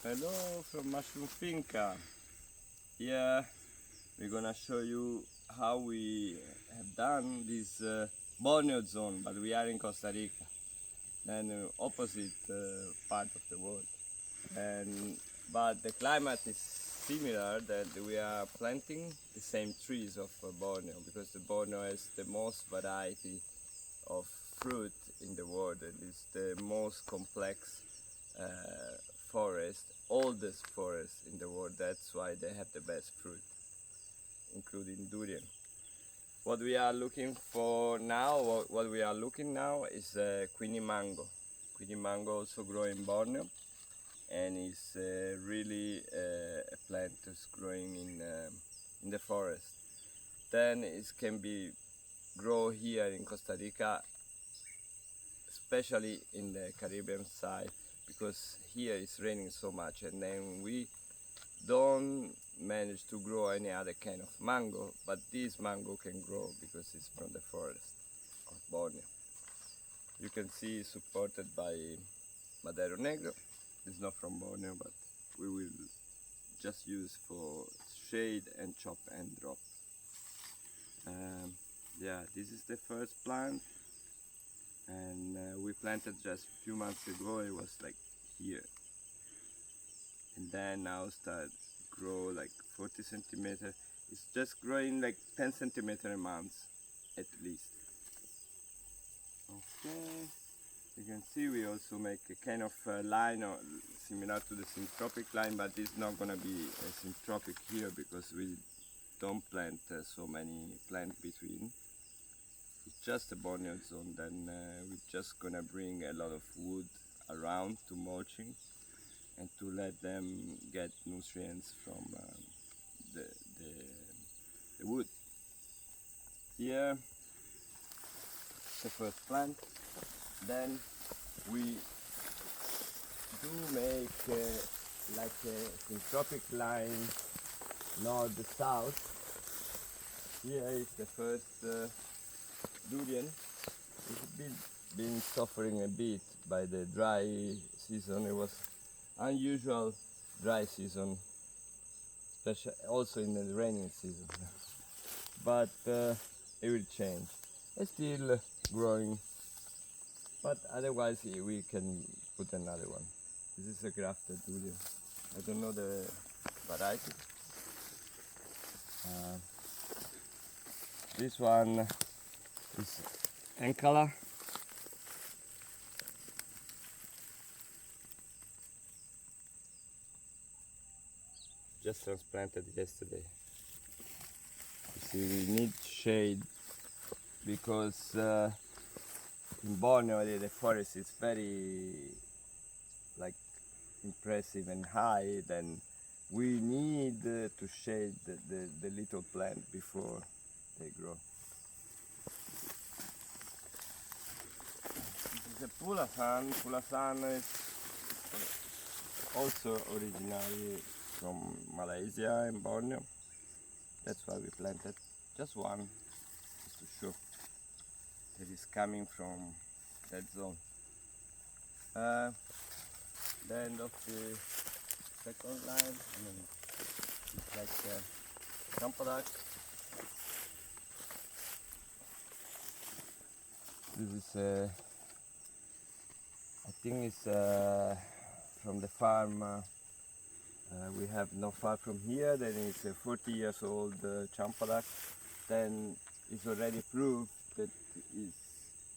Hello from Mushroom Finca. Here we're gonna show you how we have done this Borneo zone, but we are in Costa Rica, then opposite part of the world. And but the climate is similar, that we are planting the same trees of Borneo, because the Borneo has the most variety of fruit in the world. It is the most complex forest, oldest forest in the world. That's why they have the best fruit, including durian. What we are looking for now, what we are looking now is Queenie mango. Queenie mango also grow in Borneo, and it's really a plant that's growing in the forest. Then it can be grow here in Costa Rica, especially in the Caribbean side, because here it's raining so much, and then we don't manage to grow any other kind of mango, but this mango can grow because it's from the forest of Borneo. You can see it's supported by Madero Negro. It's not from Borneo, but we will just use for shade and chop and drop. Yeah, this is the first plant, and we planted just a few months ago. It was like here, and then now start grow like 40 centimeter. It's just growing like 10 centimeter a month at least. Okay, you can see we also make a kind of line or similar to the syntropic line, but it's not gonna be a syntropic here because we don't plant so many plants between. It's just a Borneo zone. Then we're just gonna bring a lot of wood around to mulching and to let them get nutrients from the wood. Here, the first plant. Then we do make like a syntropic line north-south. Here is the first durian. It's been suffering a bit by the dry season. It was unusual dry season, especially also in the raining season. But it will change. It's still growing, but otherwise we can put another one. This is a grafted durian. I don't know the variety. This one is Ancala. Just transplanted yesterday. You see, we need shade because in Borneo the forest is very like impressive and high. Then we need to shade the little plant before they grow. This is a pulasan. Pulasan is also originally from Malaysia and Borneo. That's why we planted just one, just to show that it's coming from that zone. The end of the second line, it's like a campodac. This is I think it's from the farm we have not far from here. Then it's a 40 years old campodac. Then it's already proved that it's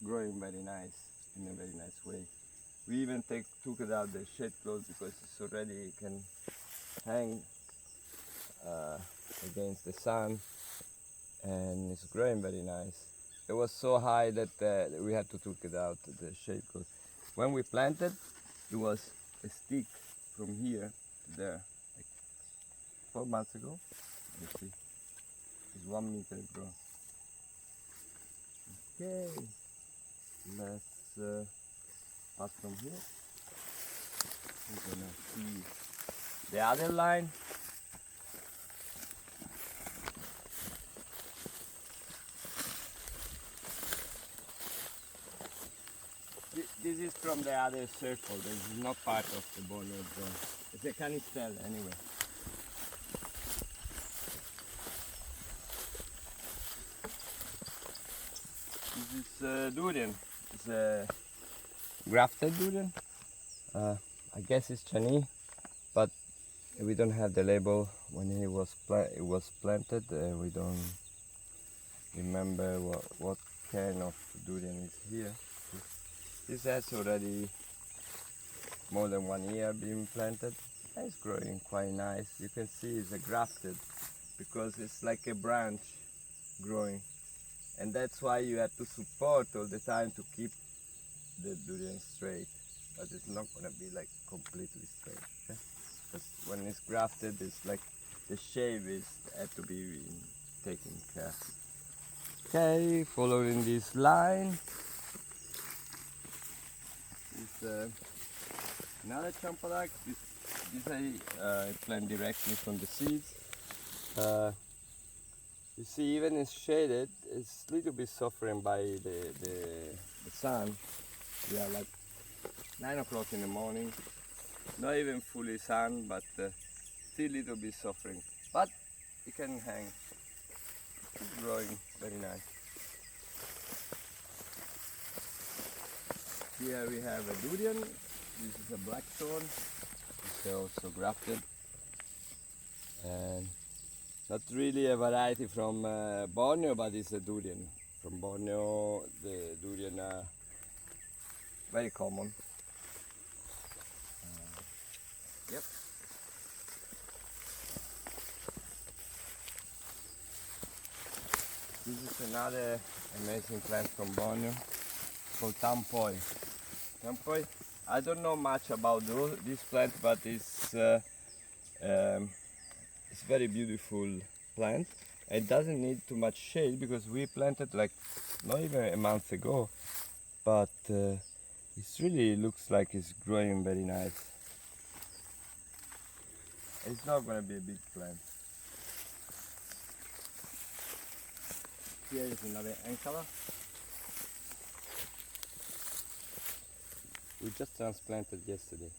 growing very nice, in a very nice way. We even took it out the shade clothes because it's already can hang against the sun, and it's growing very nice. It was so high that we had to take it out the shade clothes. When we planted, it was a stick from here to there, like 4 months ago. You see, it's 1 meter grown. Okay, let's pass from here. We're gonna see the other line. this is from the other circle. This is not part of the Borneo zone. It's a canistel anyway. This is durian. It's a grafted durian. I guess it's Chinese, but we don't have the label when it was planted. We don't remember what kind of durian is here. This has already more than 1 year being planted. It's growing quite nice. You can see it's a grafted because it's like a branch growing, and that's why you have to support all the time to keep the durian straight. But it's not gonna be like completely straight. Okay? Because when it's grafted, it's like the shape has to be taken care. Okay, following this line is another champadak. This I plant directly from the seeds. You see, even it's shaded, it's a little bit suffering by the sun. We are like 9 o'clock in the morning, not even fully sun, but still a little bit suffering. But it can hang. It's growing very nice. Here we have a durian. This is a blackthorn. It's also grafted, and not really a variety from Borneo, but it's a durian. From Borneo, the durian are very common. Yep. This is another amazing plant from Borneo called tampoi. Tampoi, I don't know much about this plant, but it's very beautiful plant. It doesn't need too much shade because we planted like not even a month ago, but it really looks like it's growing very nice. It's not going to be a big plant. Here is another ankara. We just transplanted yesterday.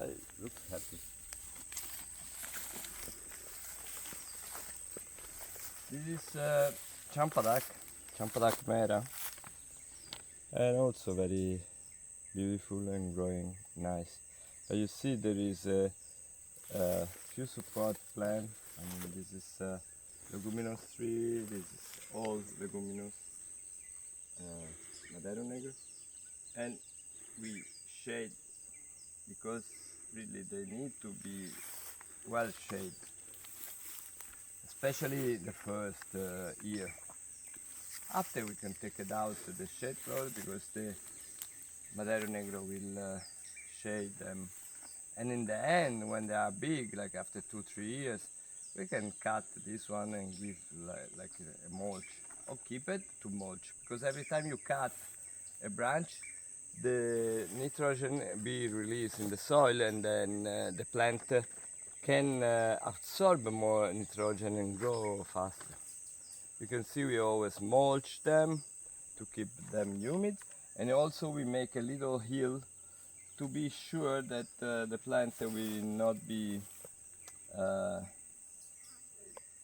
It looks happy. This is champadak mera, and also very beautiful and growing nice. But you see there is a few support plant. I mean, this is leguminous tree. This is all leguminous, Madero negro, and we shade because really they need to be well shaded, especially the first year. After we can take it out to the shade floor because the Madero negro will shade them. And in the end, when they are big, like after 2-3 years, we can cut this one and give like a mulch, or keep it to mulch, because every time you cut a branch, the nitrogen be released in the soil, and then the plant can absorb more nitrogen and grow faster. You can see we always mulch them to keep them humid, and also we make a little hill to be sure that the plant will not be,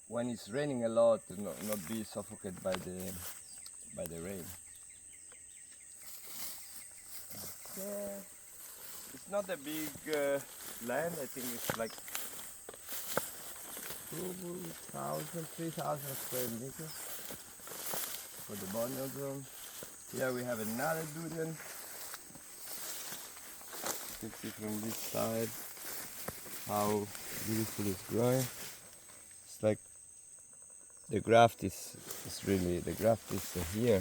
when it's raining a lot, not be suffocated by the rain. It's not a big land. I think it's like 3,000 square meters for the Borneo zone. Here we have another durian. You can see from this side how beautiful it's growing. It's like the graft is really, the graft is here.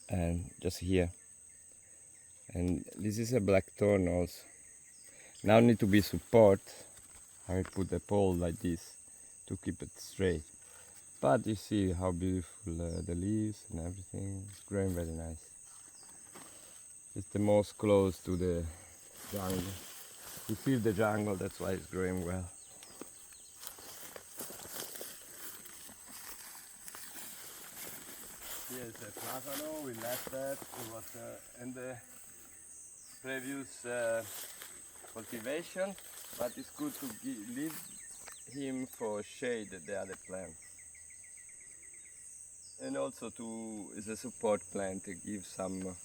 And just here. And this is a blackthorn also. Now need to be support. I put a pole like this to keep it straight. But you see how beautiful the leaves and everything. It's growing very nice. It's the most close to the jungle. You feel the jungle, that's why it's growing well. Here's a plátano, we left that, it was in the previous cultivation, but it's good to leave him for shade the other plant. And also is a support plant to give some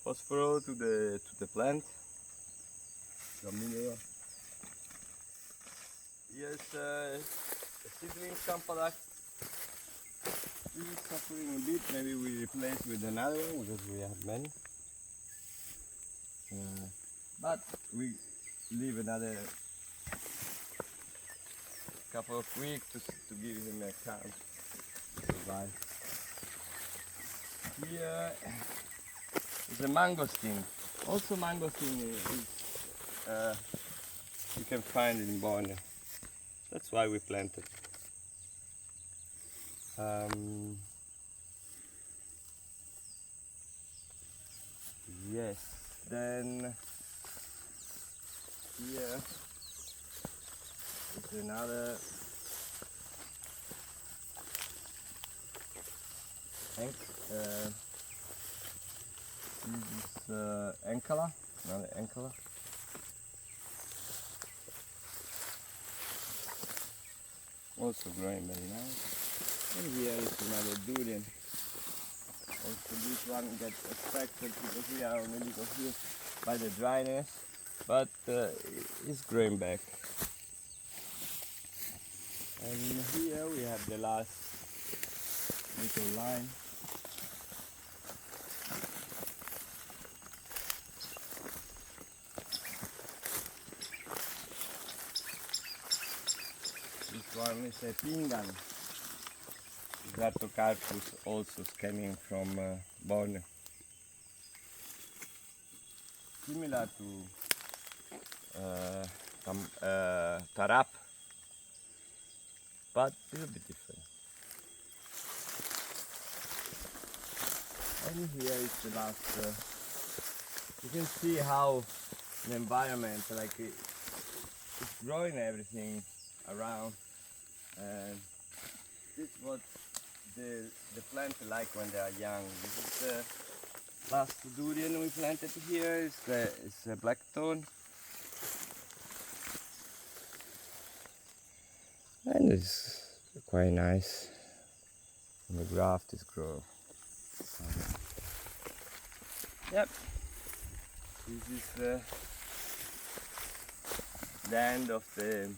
phosphorus to the plant, some mineral. Here's a seedling sample. This is suffering a bit, maybe we replace with another one because we have many. But we leave another couple of weeks to give him a chance to survive. Here is a mangosteen. Also mangosteen is you can find it in Borneo. That's why we planted. Yes, then here is another this is Ankala, another Ankala. Also growing very nice. And here is another durian. Also this one gets affected because we are on a little here by the dryness, but it's growing back. And here we have the last little line. This one is a pingan. Carpus also coming from Borneo. Similar to tarap, but a little bit different. And here is the last. You can see how the environment, like it's growing everything around, and this is what the plant like when they are young. This is the last durian we planted here. It's a blackthorn, and it's quite nice. And the graft is grown. Yep. This is the end of the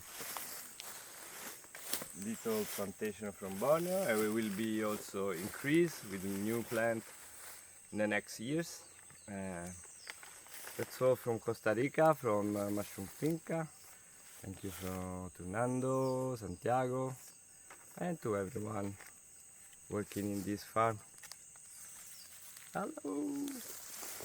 little plantation from Borneo, and we will be also increased with new plant in the next years. That's all from Costa Rica, from Mushroom Finca. Thank you to Nando, Santiago, and to everyone working in this farm. Hello!